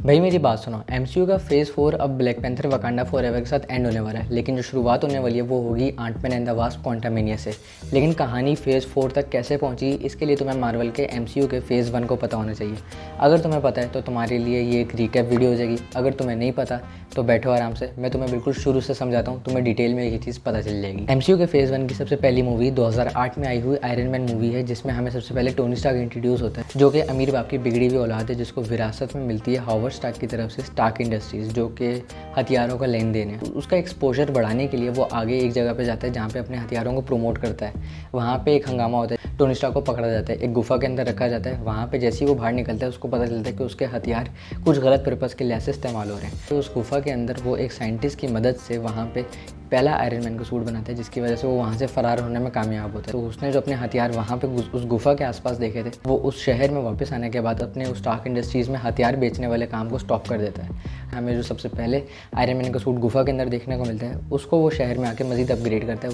भाई मेरी बात सुनो, एमसीयू का फेज़ 4 अब ब्लैक पैंथर वकांडा फॉरएवर के साथ एंड होने वाला है, लेकिन जो शुरुआत होने वाली है वो होगी aunt-man and the wasp Quantumania से। लेकिन कहानी फेज़ 4 तक कैसे पहुंची, इसके लिए तुम्हें मार्वल के एमसीयू के फेज़ 1 को पता होना चाहिए। अगर तुम्हें पता है तो तुम्हारे लिए ये एक रिकैप वीडियो हो जाएगी। अगर तुम्हें नहीं पता तो बैठो आराम से, मैं तुम्हें बिल्कुल शुरू से समझाता हूँ, तुम्हें डिटेल में ये चीज़ पता चल जाएगी। एमसीयू के फेज़ 1 की सबसे पहली मूवी 2008 में आई हुई आयरन मैन मूवी है, जिसमें हमें सबसे पहले टोनी स्टार्क इंट्रोड्यूस होता है, जो कि अमीर बाप की बिगड़ी हुई औलाद है, जिसको विरासत में मिलती है हॉवर्ड स्टार्क की तरफ से स्टार्क इंडस्ट्रीज़, जो कि हथियारों का लेन देन है। उसका एक्सपोजर बढ़ाने के लिए वो आगे एक जगह पे जाता है जहाँ पे अपने हथियारों को प्रमोट करता है। वहाँ पे एक हंगामा होता है, टोनी स्टार्क को पकड़ा जाता है, एक गुफा के अंदर रखा जाता है। वहाँ पे जैसे ही वो बाहर निकलता है उसको पता चलता है कि उसके हथियार कुछ गलत पर्पज़ के लिए ऐसे इस्तेमाल हो रहे हैं। तो उस गुफा के अंदर वो एक साइंटिस्ट की मदद से वहाँ पे पहला आयरन मैन का सूट बनाता है, जिसकी वजह से वो वहाँ से फरार होने में कामयाब होता है। तो उसने जो अपने हथियार वहाँ पे उस गुफा के आसपास देखे थे, वो उस शहर में वापस आने के बाद अपने उस स्टार्क इंडस्ट्रीज़ में हथियार बेचने वाले काम को स्टॉप कर देता है। हमें जो सबसे पहले आयरन मैन का सूट गुफा के अंदर देखने को मिलता है, उसको वो शहर में आके मज़ीद अपग्रेड करता है,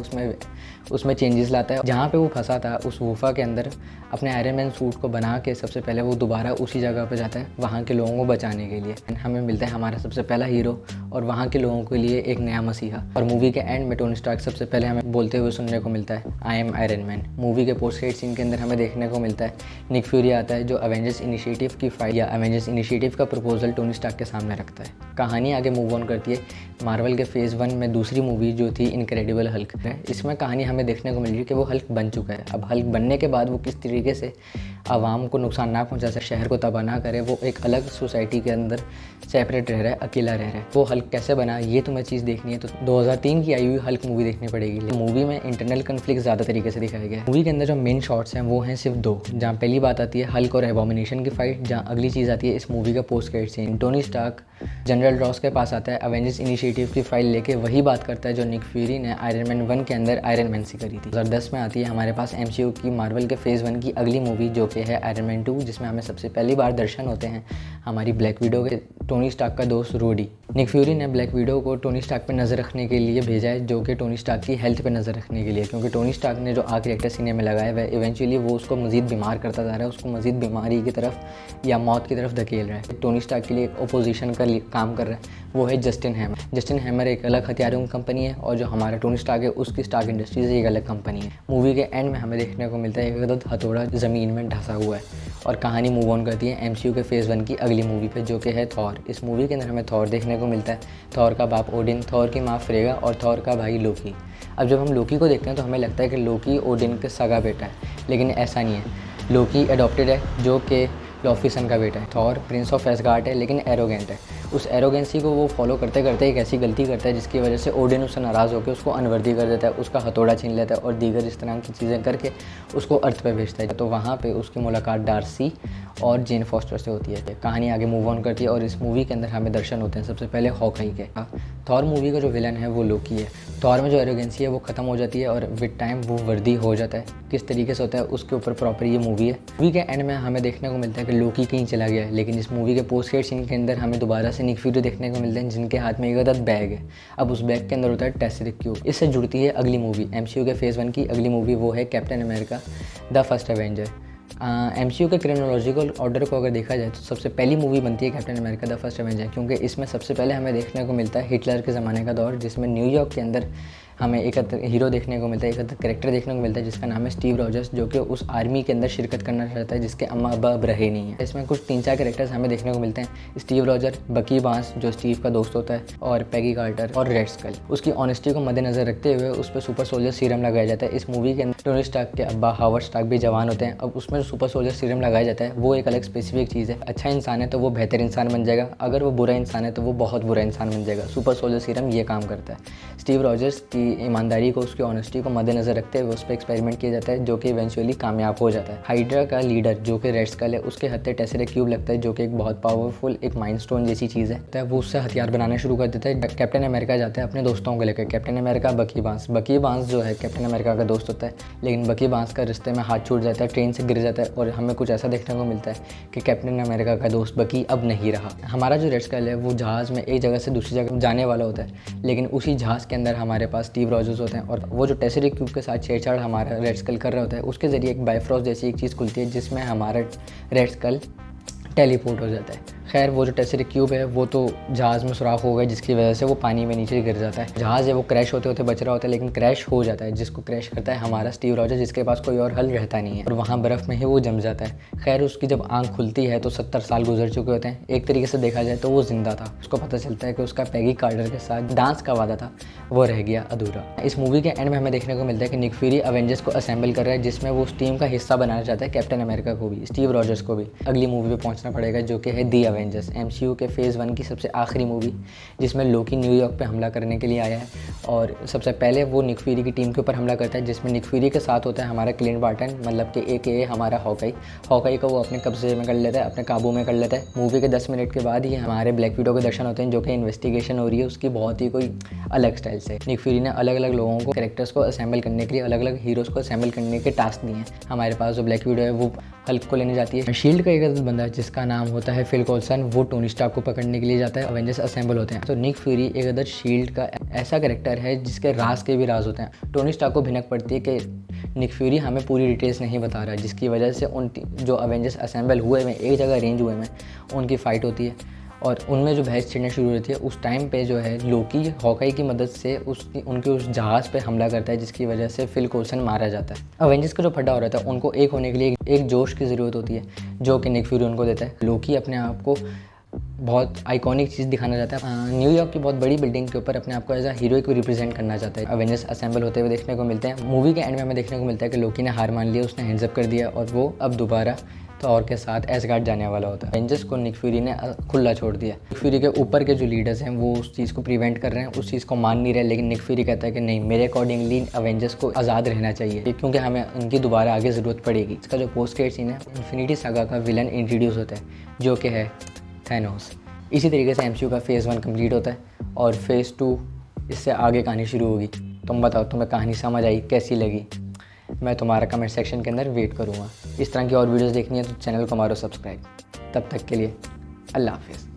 उसमें चेंजेस लाता है। जहाँ पे वो फंसा था उस गुफा के अंदर अपने आयरन मैन सूट को बना के सबसे पहले वो दोबारा उसी जगह पे जाता है वहाँ के लोगों को बचाने के लिए। हमें मिलता है हमारा सबसे पहला हीरो और वहाँ के लोगों के लिए एक नया मसीहा। और मूवी के एंड में टोनी स्टार्क सबसे पहले हमें बोलते हुए सुनने को मिलता है, I am Iron man. Movie के पोस्ट क्रेडिट सीन के अंदर हमें देखने को मिलता है निक फ्यूरी आता है, जो अवेंजर्स इनिशिएटिव की फाइल या अवेंजर्स इनिशिएटिव का प्रपोजल टोनी स्टार्क के सामने रखता है। कहानी आगे मूव ऑन करती है मार्वल के फेज़ 1 में दूसरी मूवी जो थी इनक्रेडिबल हल्क है। इसमें कहानी हमें देखने को मिल रही है कि वो हल्क बन चुका है। अब हल्क बनने के बाद वो किस तरीके से आवाम को नुकसान ना पहुंचा सके, शहर को तबाह ना करे, वो एक अलग सोसाइटी के अंदर सेपरेट रह रहा है, अकेला रह रहा है। वो हल्क कैसे बना ये तुम्हें चीज़ देखनी है तो 2003 की आई हुई हल्क मूवी देखनी पड़ेगी। मूवी में इंटरनल कन्फ्लिक्ट ज़्यादा तरीके से दिखाया गया है। मूवी के अंदर जो मेन शॉट्स हैं वो हैं सिर्फ दो, जहाँ पहली बात आती है हल्क और एबॉमिनेशन की फाइट, जहाँ अगली चीज़ आती है इस मूवी का post credit scene. Tony Stark general Ross के पास आता है अवेंजर्स इनिशिएटिव की फाइल लेके, वही बात करता है जो निक फ्यूरी ने आयरन मैन 1 के अंदर आयरन मैन से करी थी। 2010 में आती है हमारे पास एमसीयू की मार्वल के फेज़ 1 की अगली मूवी, जो कि है आयरन मैन 2, जिसमें हमें सबसे पहली बार दर्शन होते हैं हमारी ब्लैक विडो के टोनी स्टार्क का दोस्त रूडी। निक फ्यूरी ने ब्लैक विडो को टोनी स्टार्क पे नज़र रखने के लिए भेजा है, जो कि टोनी स्टार्क की हेल्थ पे नज़र रखने के लिए, क्योंकि टोनी स्टार्क ने जो आग रिएक्टर सीने में लगाया हुआ है इवेंचुअली वो उसको मज़ीद बीमार करता जा रहा है, उसको मज़ीद बीमारी की तरफ या मौत की तरफ धकेल रहा है। टोनी स्टार्क के लिए एक अपोजिशन का काम कर रहा है, वो है जस्टिन हैमर। जस्टिन हैमर एक अलग हथियारों की कंपनी है और जो हमारा टोनी स्टार्क है उसकी स्टार्क इंडस्ट्रीज एक अलग कंपनी है। मूवी के एंड में हमें देखने को मिलता है एक अदद हथौड़ा ज़मीन में ढसा हुआ है और कहानी मूव ऑन करती है एमसीयू के फेज़ 1 की अगली मूवी पे, जो कि है थॉर। इस मूवी के अंदर हमें थॉर देखने को मिलता है, थॉर का बाप ओडिन, थॉर की माँ फ्रेगा और थॉर का भाई लोकी। अब जब हम लोकी को देखते हैं तो हमें लगता है कि लोकी ओडिन के सगा बेटा है, लेकिन ऐसा नहीं है। लोकी एडॉप्टेड है, जो कि लॉफिसन का बेटा है। थॉर प्रिंस ऑफ एसगार्ड है, लेकिन एरोगेंट है। उस एरोगेंसी को वो फॉलो करते करते एक ऐसी गलती करता है जिसकी वजह से ओडिन उससे नाराज़ होकर उसको अनवर्दी कर देता है, उसका हथौड़ा छीन लेता है और दीगर इस तरह की चीज़ें करके उसको अर्थ पे भेजता है। तो वहाँ पे उसकी मुलाकात डार्सी और जेन फॉस्टर से होती है। कहानी आगे मूव ऑन करती है और इस मूवी के अंदर हमें दर्शन होते हैं सबसे पहले हॉकाई के। थॉर मूवी का जो विलन है वो लोकी है। थॉर में जो एरोगेंसी है वो ख़त्म हो जाती है और विद टाइम वो वर्दी हो जाता है। किस तरीके से होता है उसके ऊपर प्रॉपर ये मूवी है। मूवी के एंड में हमें देखने को मिलता है कि लोकी कहीं चला गया है, लेकिन इस मूवी के पोस्ट क्रेडिट सीन के अंदर हमें दोबारा से निक फ्यूरी देखने को मिलते हैं, जिनके हाथ में एक अदद बैग है। अब उस बैग के अंदर होता है टेसरिक क्यूब। इससे जुड़ती है अगली मूवी, एमसीयू के फेज़ 1 की अगली मूवी, वो है captain America the first Avenger. MCU के क्रोनोलॉजिकल ऑर्डर को अगर देखा जाए तो सबसे पहली मूवी बनती है captain America the first Avenger, क्योंकि इसमें सबसे पहले हमें देखने को मिलता है हिटलर के ज़माने का दौर, जिसमें न्यूयॉर्क के अंदर हमें एक हीरो देखने को मिलता है, एक कैरेक्टर देखने को मिलता है जिसका नाम है स्टीव रॉजर्स, जो कि उस आर्मी के अंदर शिरकत करना चाहता है जिसके अम्मा अब्बा अब रहे नहीं है। इसमें कुछ 3-4 कैरेक्टर्स हमें देखने को मिलते हैं, स्टीव रॉजर, बकी बांस जो स्टीव का दोस्त होता है, और पैगी कार्टर और रेड स्कल। उसकी ऑनेस्टी को मद्देनजर रखते हुए उस पर सुपर सोल्जर सीरम लगाया जाता है। इस मूवी के अंदर टोनी स्टार्क के अब्बा हॉवर्ड स्टार्क भी जवान होते हैं। अब उसमें जो सुपर सोल्जर सीरम लगाया जाता है वो एक अलग स्पेसिफिक चीज़ है। अच्छा इंसान है तो वो बेहतर इंसान बन जाएगा, अगर वो बुरा इंसान है तो वो बहुत बुरा इंसान बन जाएगा। सुपर सोल्जर सीरम ये काम करता है। स्टीव रॉजर्स की ईमानदारी को, उसकी ऑनेस्टी को मद्देनजर रखते हुए उस पर एक्सपेरिमेंट किया जाता है, जो कि इवेंचुअली कामयाब हो जाता है। हाइड्रा का लीडर जो कि रेड स्कल है, उसके हत्थे टेसरिक क्यूब लगता है, जो कि एक बहुत पावरफुल एक माइंड स्टोन जैसी चीज़ है। वो उससे हथियार बनाना शुरू कर देता है। कैप्टन अमेरिका जाता है अपने दोस्तों को लेकर। कैप्टन अमेरिका, बकी बांस जो है कैप्टन अमेरिका का दोस्त होता है, लेकिन बकी बांस का रिश्ते में हाथ छूट जाता है, ट्रेन से गिर जाता है और हमें कुछ ऐसा देखने को मिलता है कि कैप्टन अमेरिका का दोस्त बकी अब नहीं रहा। हमारा जो रेड स्कल है वो जहाज़ में एक जगह से दूसरी जगह जाने वाला होता है, लेकिन उसी जहाज़ के अंदर हमारे पास स्टीव रॉजर्स होते हैं और वो जो टेसरिक क्यूब के साथ छेड़छाड़ हमारा रेड स्कल कर रहा होता है, उसके ज़रिए एक बायफ्रॉस्ट जैसी एक चीज़ खुलती है जिसमें हमारा रेड स्कल टेलीपोर्ट हो जाता है। खैर वो जो टेसरी क्यूब है वो तो जहाज़ में सुराख हो गया, जिसकी वजह से वो पानी में नीचे गिर जाता है। जहाज़ है वो क्रैश होते होते बच रहा होता है, लेकिन क्रैश हो जाता है। जिसको क्रैश करता है हमारा स्टीव रॉजर, जिसके पास कोई और हल रहता नहीं है, और वहाँ बर्फ़ में ही वो जम जाता है। खैर उसकी जब आँख खुलती है तो 70 साल गुजर चुके होते हैं। एक तरीके से देखा जाए तो वो जिंदा था। उसको पता चलता है कि उसका पैगी कार्टर के साथ डांस का वादा था, वो रह गया अधूरा। इस मूवी के एंड में हमें देखने को मिलता है कि निक फ्यूरी अवेंजर्स को असेंबल कर रहा है, जिसमें वो उस टीम का हिस्सा बनाना चाहता है कैप्टन अमेरिका को भी, स्टीव रॉजर्स को भी। अगली मूवी पे पहुंचना पड़ेगा जो कि है दी अवेंजर्स, एमसीयू के फेज़ 1 की सबसे आखिरी मूवी, जिसमें लोकी न्यूयॉर्क पे हमला करने के लिए आया है। और सबसे पहले वो निक फ्यूरी की टीम के ऊपर हमला करता है, जिसमें निक फ्यूरी के साथ होता है हमारा क्लिंट बार्टन, मतलब कि AKA हमारा हॉकाई को वो अपने कब्जे में कर लेता है, अपने काबू में कर लेता है। मूवी के 10 मिनट के बाद ही हमारे ब्लैक विडो के दर्शन होते हैं, जो कि इन्वेस्टिगेशन हो रही है उसकी बहुत ही कोई अलग स्टाइल से। निक फ्यूरी ने अलग अलग लोगों को, कैरेक्टर्स को असेंबल करने के लिए, अलग अलग हीरोज़ को असेंबल करने के टास्क दिए हैं। हमारे पास जो ब्लैक विडो है वो हल्क को लेने जाती है। शील्ड का एक अदद बंदा है जिसका नाम होता है फिल कोल्सन, वो टोनी स्टार्क को पकड़ने के लिए जाता है। अवेंजर्स असेंबल होते हैं। तो निक फ्यूरी एक अदद शील्ड का ऐसा कैरेक्टर है जिसके राज के भी राज होते हैं। टोनी स्टार्क को भिनक पड़ती है कि निक फ्यूरी हमें पूरी डिटेल्स नहीं बता रहा है, जिसकी वजह से उन जो अवेंजर्स असेंबल हुए हैं एक जगह अरेंज हुए हैं उनकी फ़ाइट होती है, और उनमें जो बहस छिड़ना शुरू होती है। उस टाइम पे जो है लोकी हॉकाई की मदद से उनके उस जहाज़ पे हमला करता है, जिसकी वजह से फिल कोल्सन मारा जाता है। अवेंजर्स का जो फड्डा हो रहा था, उनको एक होने के लिए एक जोश की ज़रूरत होती है, जो कि निक फ्यूरी उनको देता है। लोकी अपने आप को बहुत आइकॉनिक चीज़ दिखाना चाहता है, न्यूयॉर्क की बहुत बड़ी बिल्डिंग के ऊपर अपने आप को एज अ हीरो को रिप्रेजेंट करना चाहता है। अवेंजर्स असेंबल होते हुए देखने को मिलते हैं। मूवी के एंड में हमें देखने को मिलता है कि लोकी ने हार मान लिया, उसने हैंड्स अप कर दिया, और वो अब दोबारा थॉर के साथ एसगार्ड जाने वाला होता है। अवेंजर्स को निक फ्यूरी ने खुला छोड़ दिया। निक फ्यूरी के ऊपर के जो लीडर्स हैं वो उस चीज़ को प्रिवेंट कर रहे हैं, उस चीज़ को मान नहीं रहे, लेकिन निक फ्यूरी कहता है कि नहीं, मेरे अकॉर्डिंगली अवेंजर्स को आज़ाद रहना चाहिए, क्योंकि हमें उनकी दोबारा आगे ज़रूरत पड़ेगी। इसका जो पोस्ट क्रेडिट सीन है, इन्फिनिटी सागा का विलन इंट्रोड्यूस होता है, जो कि है थैनोस। इसी तरीके से MCU का फेज़ 1 कंप्लीट होता है, और फेज़ 2 इससे आगे कहानी शुरू होगी। तुम बताओ, तुम्हें कहानी समझ आई, कैसी लगी? मैं तुम्हारा कमेंट सेक्शन के अंदर वेट करूँगा। इस तरह की और वीडियोस देखनी है तो चैनल को मारो सब्सक्राइब। तब तक के लिए अल्लाह हाफ़िज़।